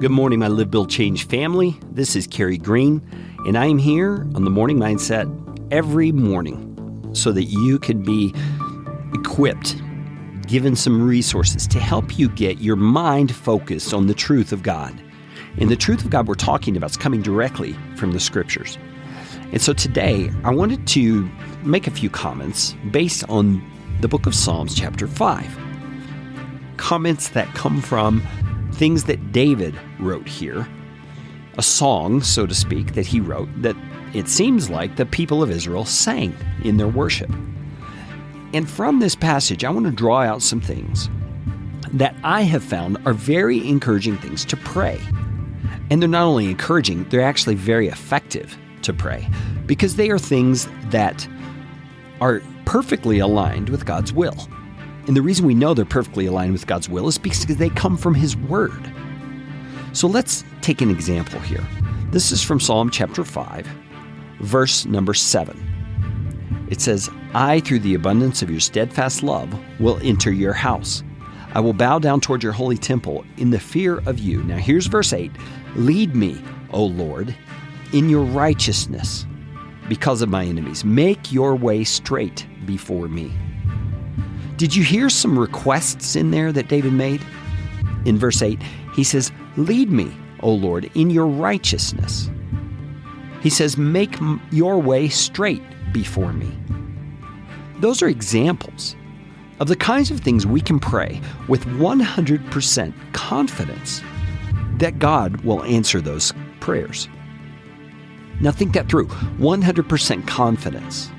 Good morning, my Live, Build, Change family. This is Carey Green, and I am here on the Morning Mindset every morning so that you can be equipped, given some resources to help you get your mind focused on the truth of God. And the truth of God we're talking about is coming directly from the Scriptures. And so today, I wanted to make a few comments based on the book of Psalms, chapter 5. Comments that come from things that David wrote here, a song, so to speak, that he wrote that it seems like the people of Israel sang in their worship. And from this passage, I want to draw out some things that I have found are very encouraging things to pray. And they're not only encouraging, they're actually very effective to pray because they are things that are perfectly aligned with God's will. And the reason we know they're perfectly aligned with God's will is because they come from His Word. So let's take an example here. This is from Psalm chapter 5, verse number 7. It says, I, through the abundance of your steadfast love, will enter your house. I will bow down toward your holy temple in the fear of you. Now here's verse 8. Lead me, O Lord, in your righteousness because of my enemies. Make your way straight before me. Did you hear some requests in there that David made? In verse 8, he says, lead me, O Lord, in your righteousness. He says, make your way straight before me. Those are examples of the kinds of things we can pray with 100% confidence that God will answer those prayers. Now think that through. 100% confidence.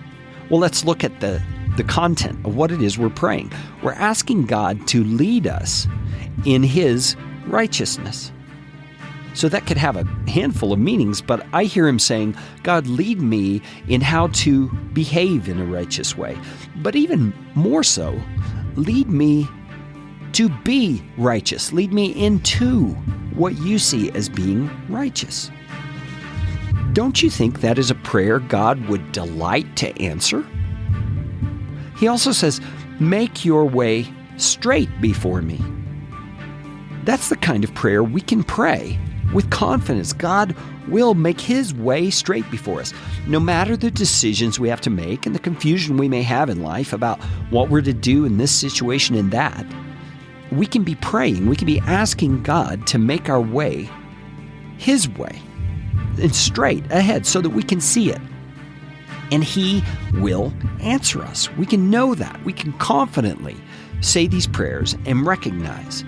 Well, let's look at the content of what it is we're praying. We're asking God to lead us in His righteousness. So that could have a handful of meanings, but I hear Him saying, God, lead me in how to behave in a righteous way. But even more so, lead me to be righteous. Lead me into what you see as being righteous. Don't you think that is a prayer God would delight to answer? He also says, make your way straight before me. That's the kind of prayer we can pray with confidence. God will make His way straight before us. No matter the decisions we have to make and the confusion we may have in life about what we're to do in this situation and that, we can be praying, we can be asking God to make our way His way and straight ahead so that we can see it. And He will answer us. We can know that. We can confidently say these prayers and recognize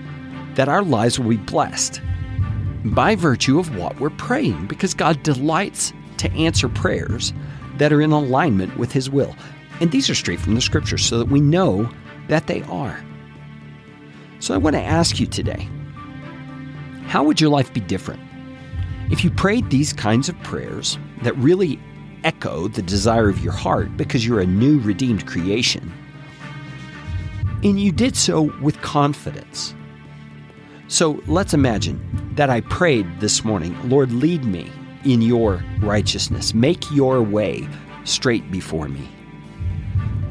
that our lives will be blessed by virtue of what we're praying, because God delights to answer prayers that are in alignment with His will. And these are straight from the Scriptures so that we know that they are. So I want to ask you today, how would your life be different if you prayed these kinds of prayers that really echo the desire of your heart because you're a new redeemed creation, and you did so with confidence? So let's imagine that I prayed this morning, Lord, lead me in your righteousness. Make your way straight before me.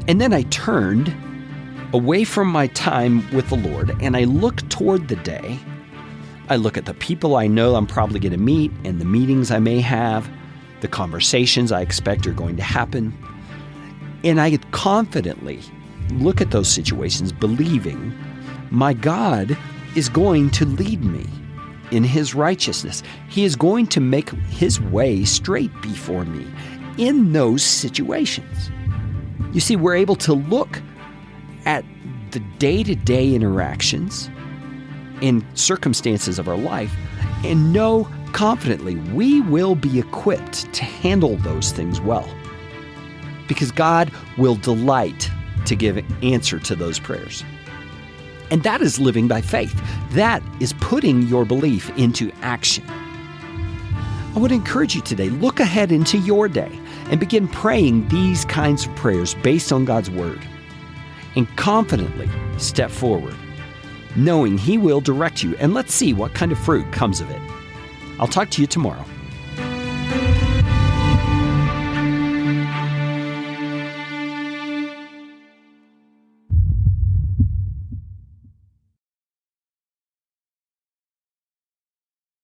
And then I turned away from my time with the Lord and I look toward the day. I look at the people I know I'm probably going to meet and the meetings I may have, the conversations I expect are going to happen. And I confidently look at those situations believing my God is going to lead me in His righteousness. He is going to make His way straight before me in those situations. You see, we're able to look at the day-to-day interactions and circumstances of our life and know confidently we will be equipped to handle those things well, because God will delight to give answer to those prayers. And that is living by faith. That is putting your belief into action. I would encourage you today, look ahead into your day and begin praying these kinds of prayers based on God's Word, and confidently step forward, knowing He will direct you, and let's see what kind of fruit comes of it. I'll talk to you tomorrow.